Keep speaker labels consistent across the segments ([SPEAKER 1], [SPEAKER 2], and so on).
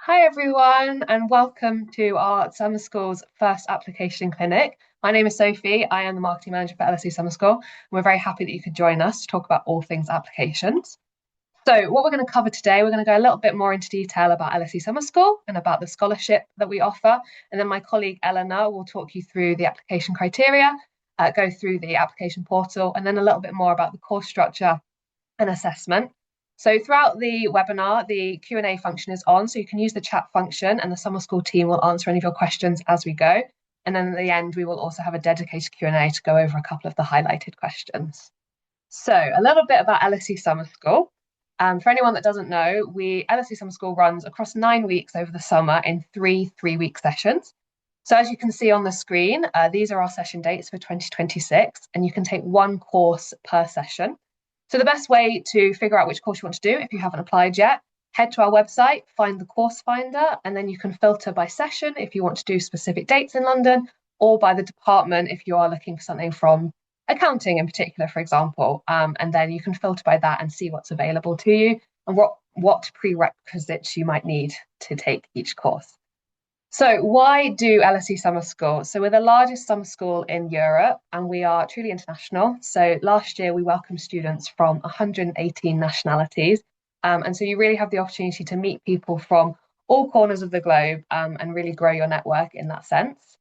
[SPEAKER 1] Hi everyone, and welcome to our Summer School's first application clinic. My name is Sophie. I am the marketing manager for LSE Summer School. And we're very happy that you could join us to talk about all things applications. So, what we're going to cover today, we're going to go a little bit more into detail about LSE Summer School and about the scholarship that we offer. And then my colleague Eleanor will talk you through the application criteria, go through the application portal, and then a little bit more about the course structure and assessment. So throughout the webinar, the Q&A function is on, so you can use the chat function and the Summer School team will answer any of your questions as we go. And then at the end, we will also have a dedicated Q&A to go over a couple of the highlighted questions. So a little bit about LSE Summer School. For anyone that doesn't know, LSE Summer School runs across 9 weeks over the summer in three-week sessions. So as you can see on the screen, these are our session dates for 2026, and you can take one course per session. So the best way to figure out which course you want to do if you haven't applied yet, head to our website, find the course finder, and then you can filter by session if you want to do specific dates in London, or by the department if you are looking for something from accounting in particular, for example. And then you can filter by that and see what's available to you and what prerequisites you might need to take each course. So why do LSE Summer School? So we're the largest summer school in Europe and we are truly international. So last year we welcomed students from 118 nationalities. And so you really have the opportunity to meet people from all corners of the globe and really grow your network in that sense.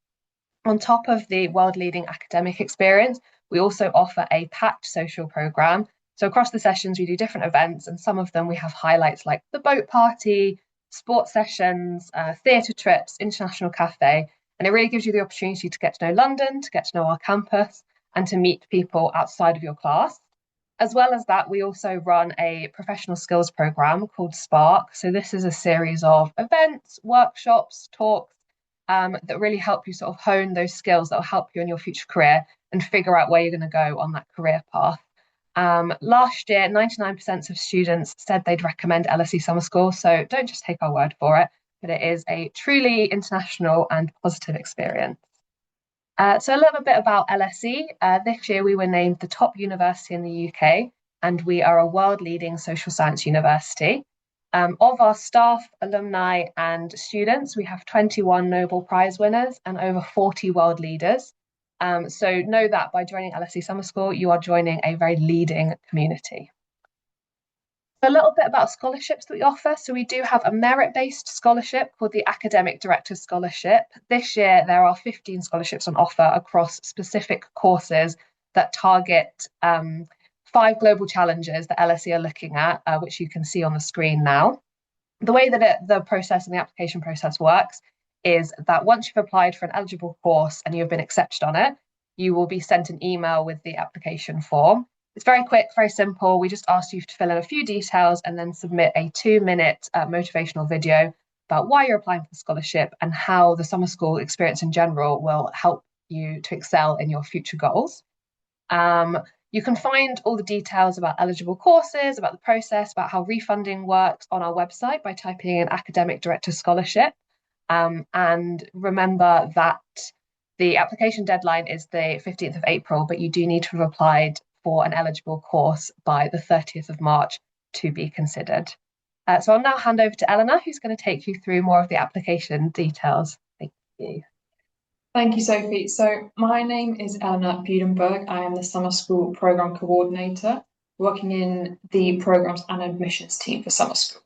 [SPEAKER 1] On top of the world-leading academic experience, we also offer a packed social programme. So across the sessions, we do different events, and some of them we have highlights like the boat party, sports sessions, theatre trips, international cafe, and it really gives you the opportunity to get to know London, to get to know our campus, and to meet people outside of your class. As well as that, we also run a professional skills programme called Spark. So this is a series of events, workshops, talks that really help you sort of hone those skills that will help you in your future career and figure out where you're going to go on that career path. Last year, 99% of students said they'd recommend LSE Summer School, so don't just take our word for it, but it is a truly international and positive experience. So a little bit about LSE. This year we were named the top university in the UK, and we are a world-leading social science university. Of our staff, alumni, and students, we have 21 Nobel Prize winners and over 40 world leaders. So know that by joining LSE Summer School, you are joining a very leading community. A little bit about scholarships that we offer. So we do have a merit-based scholarship called the Academic Director's Scholarship. This year, there are 15 scholarships on offer across specific courses that target 5 global challenges that LSE are looking at, which you can see on the screen now. The way that the process and the application process works is that once you've applied for an eligible course and you've been accepted on it, you will be sent an email with the application form. It's very quick, very simple. We just ask you to fill in a few details and then submit a 2-minute motivational video about why you're applying for the scholarship and how the summer school experience in general will help you to excel in your future goals. You can find all the details about eligible courses, about the process, about how refunding works on our website by typing in Academic Director Scholarship. And remember that the application deadline is the 15th of April, but you do need to have applied for an eligible course by the 30th of March to be considered. So I'll now hand over to Eleanor, who's going to take you through more of the application details. Thank you.
[SPEAKER 2] Thank you, Sophie. So my name is Eleanor Budenberg. I am the Summer School Programme Coordinator, working in the Programmes and Admissions team for Summer School.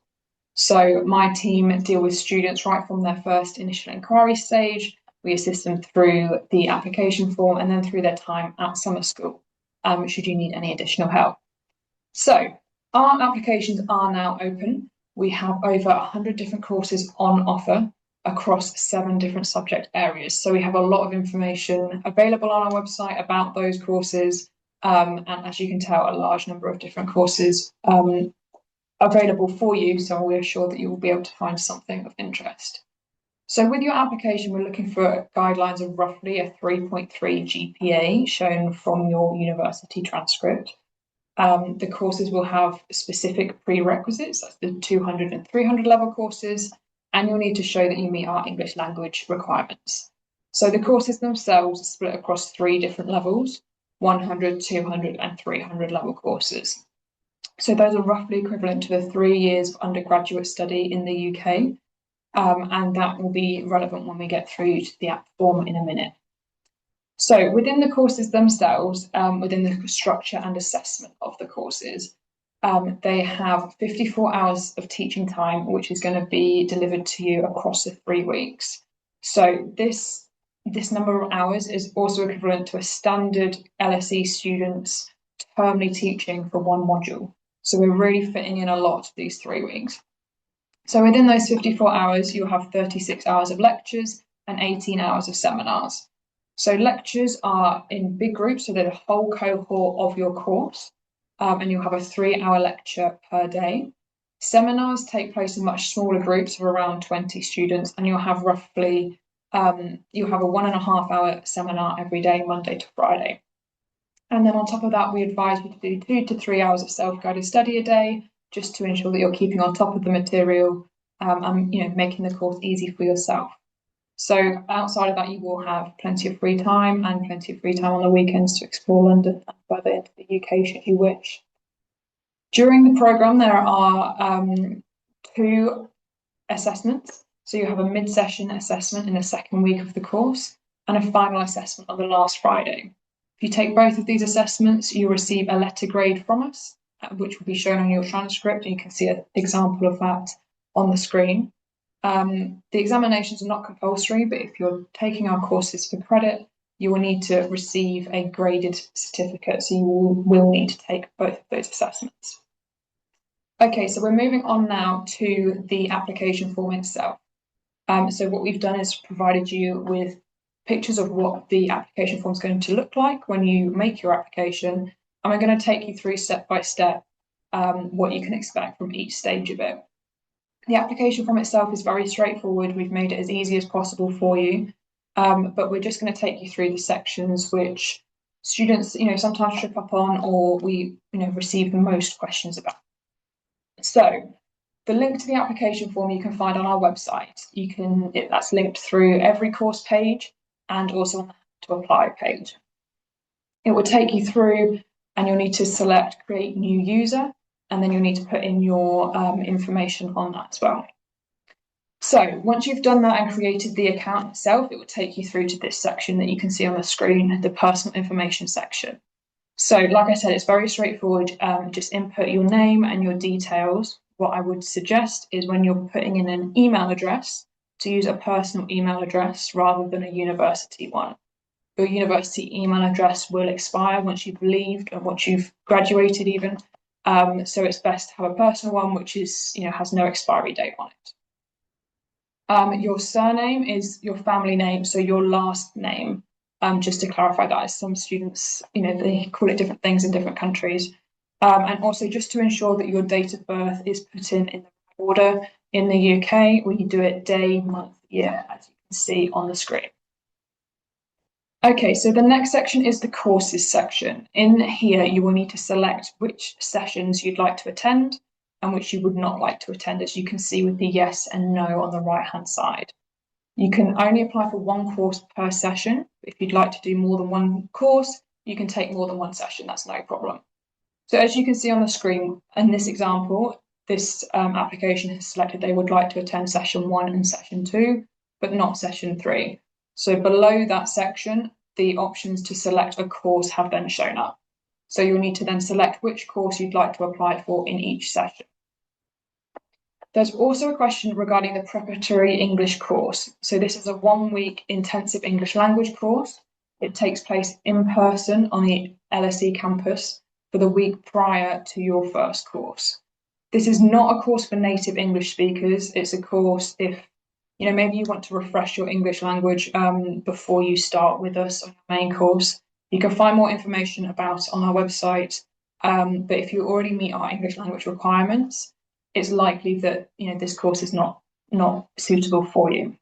[SPEAKER 2] So my team deal with students right from their first initial inquiry stage. We assist them through the application form and then through their time at Summer School, should you need any additional help. So our applications are now open. We have over 100 different courses on offer across 7 different subject areas. So we have a lot of information available on our website about those courses. And as you can tell, a large number of different courses available for you. So we're sure that you will be able to find something of interest. So with your application, we're looking for guidelines of roughly a 3.3 GPA shown from your university transcript. The courses will have specific prerequisites, that's the 200 and 300 level courses, and you'll need to show that you meet our English language requirements. So the courses themselves are split across 3 different levels, 100, 200 and 300 level courses. So those are roughly equivalent to the 3 years of undergraduate study in the UK. and that will be relevant when we get through to the app form in a minute. So within the courses themselves, within the structure and assessment of the courses, they have 54 hours of teaching time, which is going to be delivered to you across the 3 weeks. So this number of hours is also equivalent to a standard LSE student's termly teaching for one module. So we're really fitting in a lot these 3 weeks. So within those 54 hours, you'll have 36 hours of lectures and 18 hours of seminars. So lectures are in big groups, so they're the whole cohort of your course, and you'll have a 3-hour lecture per day. Seminars take place in much smaller groups of around 20 students, and you'll have roughly, you'll have a 1.5-hour seminar every day, Monday to Friday. And then on top of that, we advise you to do 2 to 3 hours of self-guided study a day, just to ensure that you're keeping on top of the material, and making the course easy for yourself. So outside of that, you will have plenty of free time and plenty of free time on the weekends to explore London and further into the UK should you wish. During the programme, there are 2 assessments. So you have a mid-session assessment in the second week of the course and a final assessment on the last Friday. If you take both of these assessments, you'll receive a letter grade from us, which will be shown on your transcript. You can see an example of that on the screen. The examinations are not compulsory, but if you're taking our courses for credit, you will need to receive a graded certificate, so you will need to take both of those assessments. Okay, so we're moving on now to the application form itself. So what we've done is provided you with pictures of what the application form is going to look like when you make your application, and we're going to take you through step by step what you can expect from each stage of it. The application form itself is very straightforward. We've made it as easy as possible for you, but we're just going to take you through the sections which students, sometimes trip up on, or we, receive the most questions about. So the link to the application form you can find on our website. That's linked through every course page and also on the to apply page. It will take you through, and you'll need to select create new user, and then you'll need to put in your information on that as well. So once you've done that and created the account itself, it will take you through to this section that you can see on the screen, the personal information section. So like I said, it's very straightforward. Just input your name and your details. What I would suggest is when you're putting in an email address, to use a personal email address rather than a university one. Your university email address will expire once you've leaved or once you've graduated even. So it's best to have a personal one which is, has no expiry date on it. Your surname is your family name, so your last name. Just to clarify that, as some students, they call it different things in different countries. And also just to ensure that your date of birth is put in the right order. In the UK, we do it day, month, year, as you can see on the screen. Okay, so the next section is the courses section. In here, you will need to select which sessions you'd like to attend and which you would not like to attend, as you can see with the yes and no on the right-hand side. You can only apply for one course per session. If you'd like to do more than one course, you can take more than one session, that's no problem. So as you can see on the screen, in this example, this application has selected they would like to attend session 1 and session 2, but not session 3. So below that section, the options to select a course have then shown up. So you'll need to then select which course you'd like to apply for in each session. There's also a question regarding the preparatory English course. So this is a 1-week intensive English language course. It takes place in person on the LSE campus for the week prior to your first course. This is not a course for native English speakers. It's a course if, maybe you want to refresh your English language before you start with us on your main course. You can find more information about it on our website. But if you already meet our English language requirements, it's likely that this course is not suitable for you.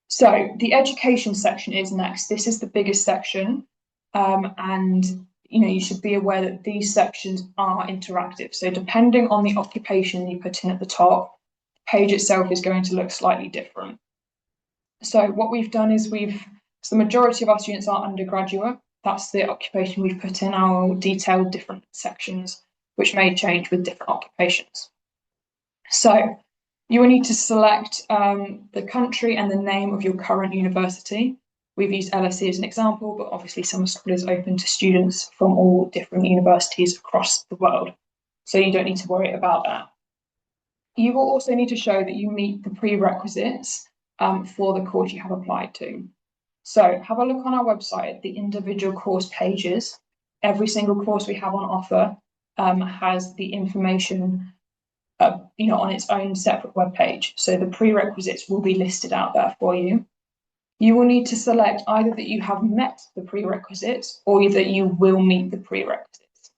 [SPEAKER 2] So the education section is next. This is the biggest section, and you should be aware that these sections are interactive. So depending on the occupation you put in at the top, the page itself is going to look slightly different. So what we've done is so the majority of our students are undergraduate. That's the occupation we've put in. Our detailed different sections, which may change with different occupations. So You will need to select the country and the name of your current university. We've used LSE as an example, but obviously Summer School is open to students from all different universities across the world. So you don't need to worry about that. You will also need to show that you meet the prerequisites for the course you have applied to. So have a look on our website at the individual course pages. Every single course we have on offer has the information on its own separate web page. So the prerequisites will be listed out there for you. You will need to select either that you have met the prerequisites or that you will meet the prerequisites.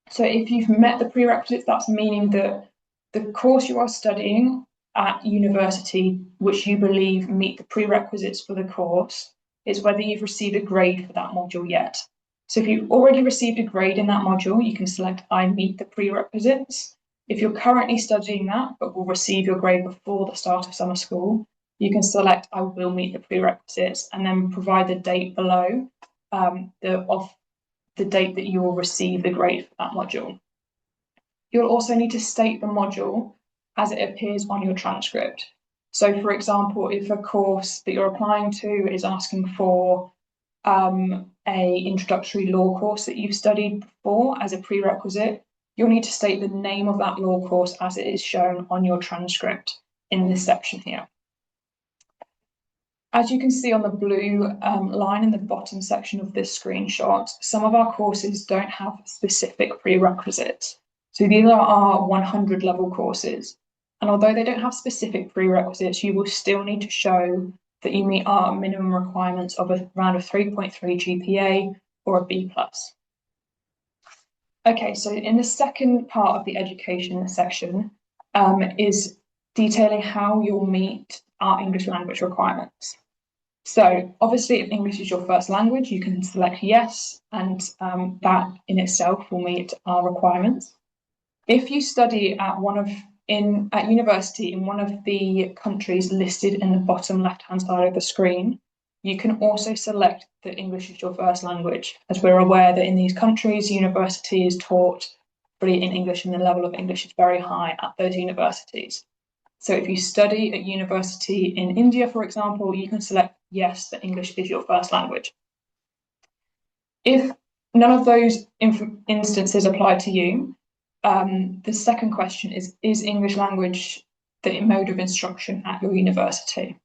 [SPEAKER 2] So if you've met the prerequisites, that's meaning that the course you are studying at university, which you believe meet the prerequisites for the course, is whether you've received a grade for that module yet. So if you've already received a grade in that module, you can select I meet the prerequisites. If you're currently studying that, but will receive your grade before the start of summer school, you can select I will meet the prerequisites and then provide the date below the date that you will receive the grade for that module. You'll also need to state the module as it appears on your transcript. So for example, if a course that you're applying to is asking for a introductory law course that you've studied before as a prerequisite, you'll need to state the name of that law course as it is shown on your transcript in this section here. As you can see on the blue line in the bottom section of this screenshot, some of our courses don't have specific prerequisites. So these are our 100 level courses. And although they don't have specific prerequisites, you will still need to show that you meet our minimum requirements of around a 3.3 GPA or a B+. Okay, so in the second part of the education section is detailing how you'll meet our English language requirements. So obviously, if English is your first language, you can select yes, and that in itself will meet our requirements. If you study at university in one of the countries listed in the bottom left-hand side of the screen, you can also select that English is your first language, as we're aware that in these countries, university is taught fully in English and the level of English is very high at those universities. So if you study at university in India, for example, you can select yes, that English is your first language. If none of those instances apply to you, the second question is English language the mode of instruction at your university?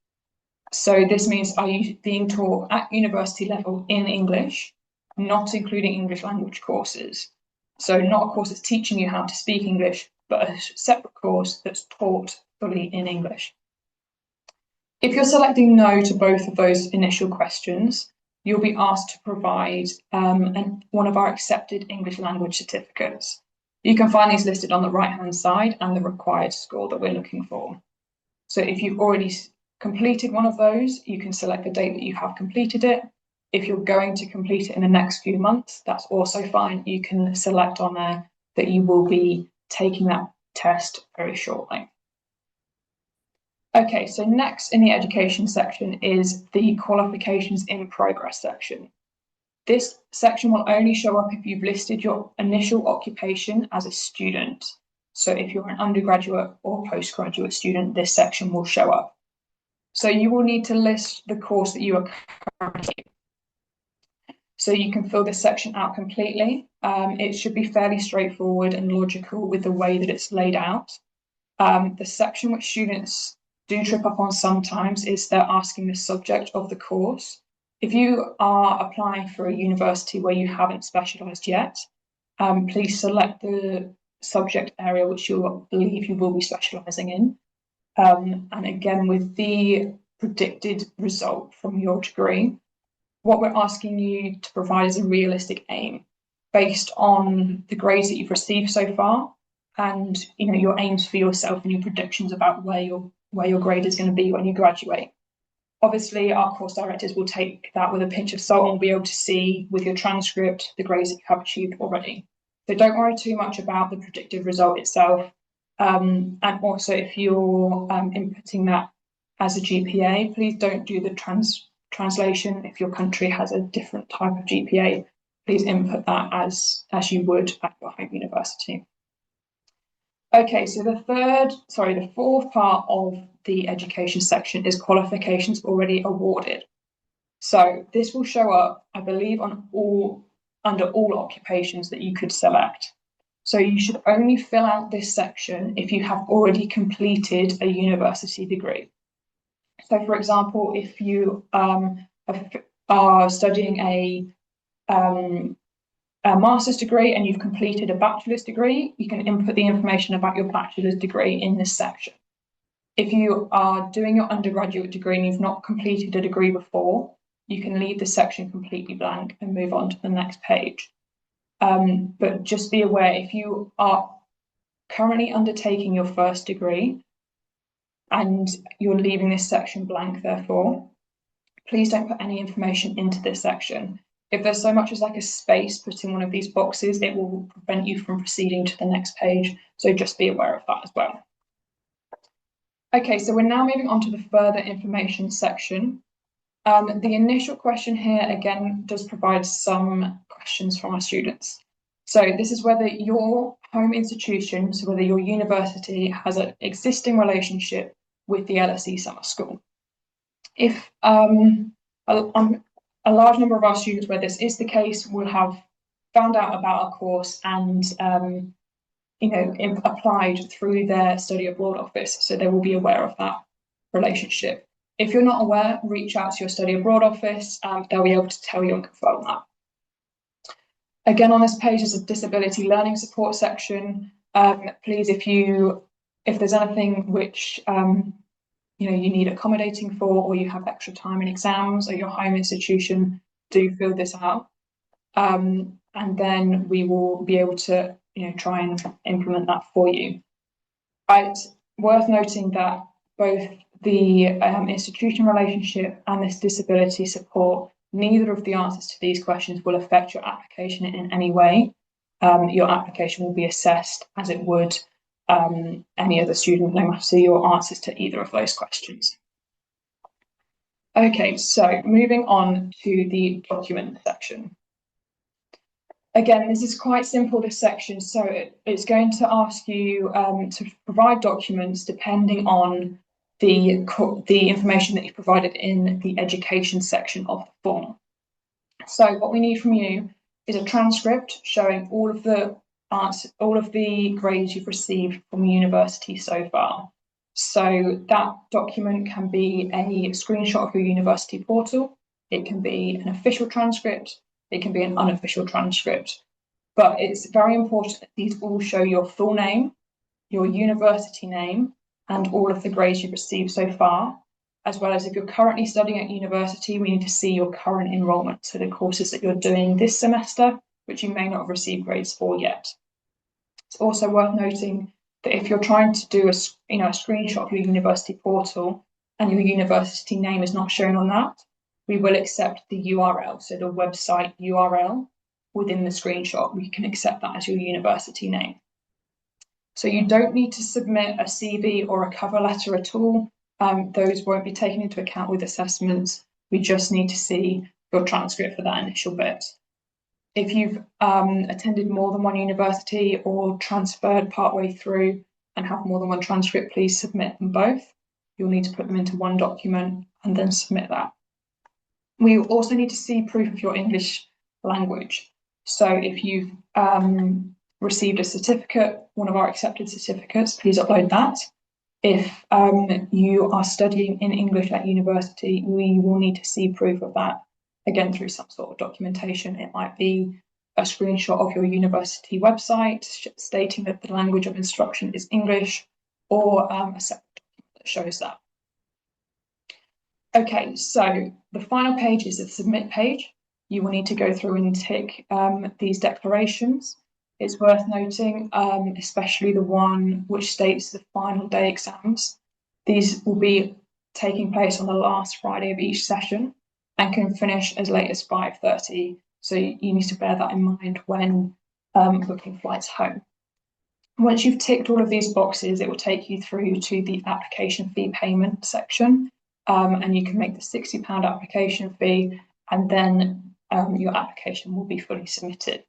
[SPEAKER 2] So this means, are you being taught at university level in English, not including English language courses? So not a course that's teaching you how to speak English, but a separate course that's taught fully in English. If you're selecting no to both of those initial questions, you'll be asked to provide one of our accepted English language certificates. You can find these listed on the right-hand side and the required score that we're looking for. So if you've already completed one of those, you can select the date that you have completed it. If you're going to complete it in the next few months, that's also fine. You can select on there that you will be taking that test very shortly. Okay, so next in the education section is the qualifications in progress section. This section will only show up if you've listed your initial occupation as a student. So if you're an undergraduate or postgraduate student, this section will show up. So you will need to list the course that you are currently in. So you can fill this section out completely. It should be fairly straightforward and logical with the way that it's laid out. The section which students do trip up on sometimes is they're asking the subject of the course. If you are applying for a university where you haven't specialised yet, please select the subject area which you believe you will be specialising in. And again, with the predicted result from your degree, what we're asking you to provide is a realistic aim based on the grades that you've received so far and your aims for yourself and your predictions about where your grade is going to be when you graduate. Obviously, our course directors will take that with a pinch of salt and will be able to see with your transcript the grades that you have achieved already. So don't worry too much about the predicted result itself. And also, if you're inputting that as a GPA, please don't do the translation. If your country has a different type of GPA, please input that as you would at your home university. Okay, so the fourth part of the education section is qualifications already awarded. So this will show up, I believe, under all occupations that you could select. So you should only fill out this section if you have already completed a university degree. So, for example, if you are studying a master's degree and you've completed a bachelor's degree, you can input the information about your bachelor's degree in this section. If you are doing your undergraduate degree and you've not completed a degree before, you can leave the section completely blank and move on to the next page. But just be aware, if you are currently undertaking your first degree and you're leaving this section blank, therefore, please don't put any information into this section. If there's so much as like a space put in one of these boxes, it will prevent you from proceeding to the next page. So just be aware of that as well. Okay, so we're now moving on to the further information section. The initial question here, again, does provide some questions from our students. So this is whether your home institution, so whether your university has an existing relationship with the LSE Summer School. If a large number of our students where this is the case will have found out about our course and applied through their study abroad office, so they will be aware of that relationship. If you're not aware, reach out to your study abroad office and they'll be able to tell you and confirm that. Again, on this page is a disability learning support section. Please, if there's anything which you need accommodating for, or you have extra time in exams at your home institution, do fill this out. And then we will be able to try and implement that for you. It's worth noting that both the institution relationship and this disability support, neither of the answers to these questions will affect your application in any way. Your application will be assessed as it would any other student, no matter your answers to either of those questions. Okay, so moving on to the document section. Again, this is quite simple, this section, so it's going to ask you to provide documents depending on the information that you've provided in the education section of the form. So what we need from you is a transcript showing all of the grades you've received from university so far. So that document can be a screenshot of your university portal, it can be an official transcript, it can be an unofficial transcript. But it's very important that these all show your full name, your university name, and all of the grades you've received so far, as well as if you're currently studying at university, we need to see your current enrolment, so the courses that you're doing this semester, which you may not have received grades for yet. It's also worth noting that if you're trying to do a screenshot of your university portal and your university name is not shown on that, we will accept the URL, so the website URL within the screenshot. We can accept that as your university name. So you don't need to submit a CV or a cover letter at all. Those won't be taken into account with assessments. We just need to see your transcript for that initial bit. If you've attended more than one university or transferred partway through and have more than one transcript, please submit them both. You'll need to put them into one document and then submit that. We also need to see proof of your English language. So if you've received a certificate, one of our accepted certificates, please upload that. If you are studying in English at university, we will need to see proof of that, again, through some sort of documentation. It might be a screenshot of your university website stating that the language of instruction is English, or a separate document that shows that. Okay, so the final page is the submit page. You will need to go through and tick these declarations. It's worth noting, especially the one which states the final day exams. These will be taking place on the last Friday of each session and can finish as late as 5:30. So you need to bear that in mind when booking flights home. Once you've ticked all of these boxes, it will take you through to the application fee payment section. And you can make the £60 application fee, and then your application will be fully submitted.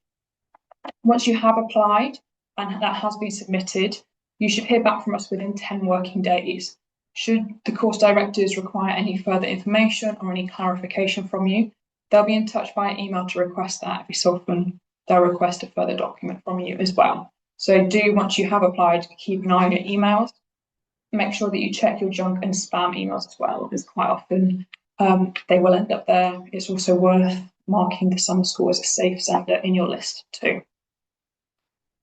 [SPEAKER 2] Once you have applied and that has been submitted, You should hear back from us within 10 working days. Should the course directors require any further information or any clarification from you, they'll be in touch via email to request that. Every so often, they'll request a further document from you as well. So do, once you have applied, keep an eye on your emails. Make sure that you check your junk and spam emails as well, because quite often they will end up there. It's also worth marking the summer school as a safe sender in your list too.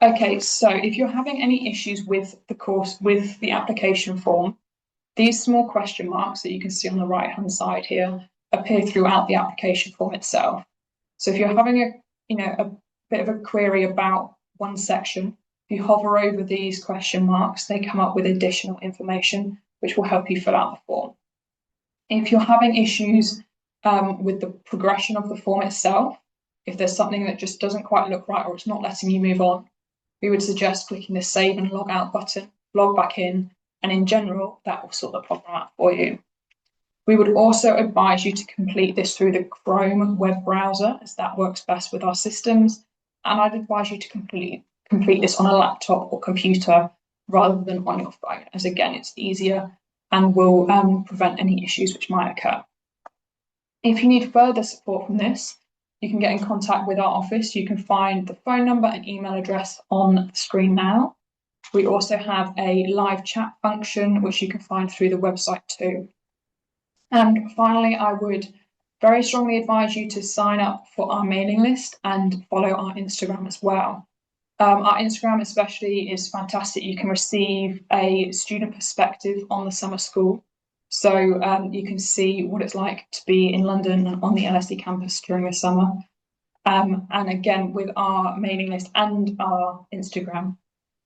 [SPEAKER 2] Okay, so if you're having any issues with the course, with the application form, these small question marks that you can see on the right-hand side here appear throughout the application form itself. So if you're having a bit of a query about one section, if you hover over these question marks, they come up with additional information which will help you fill out the form. If you're having issues with the progression of the form itself, if there's something that just doesn't quite look right or it's not letting you move on, we would suggest clicking the save and log out button, log back in, and in general, that will sort the problem out for you. We would also advise you to complete this through the Chrome web browser, as that works best with our systems. And I'd advise you to complete this on a laptop or computer rather than on your phone, as again, it's easier and will prevent any issues which might occur. If you need further support from this, you can get in contact with our office. You can find the phone number and email address on the screen now. We also have a live chat function, which you can find through the website too. And finally, I would very strongly advise you to sign up for our mailing list and follow our Instagram as well. Our Instagram especially is fantastic. You can receive a student perspective on the summer school. So you can see what it's like to be in London and on the LSE campus during the summer. And again, with our mailing list and our Instagram,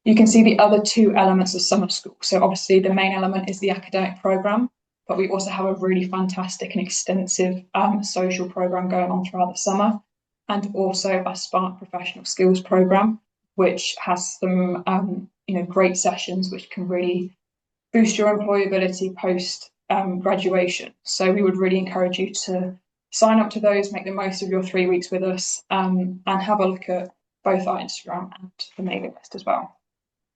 [SPEAKER 2] you can see the other two elements of summer school. So obviously the main element is the academic programme, but we also have a really fantastic and extensive social programme going on throughout the summer, and also a Spark Professional Skills programme, which has some great sessions which can really boost your employability post graduation. So we would really encourage you to sign up to those, make the most of your 3 weeks with us, and have a look at both our Instagram and the mailing list as well.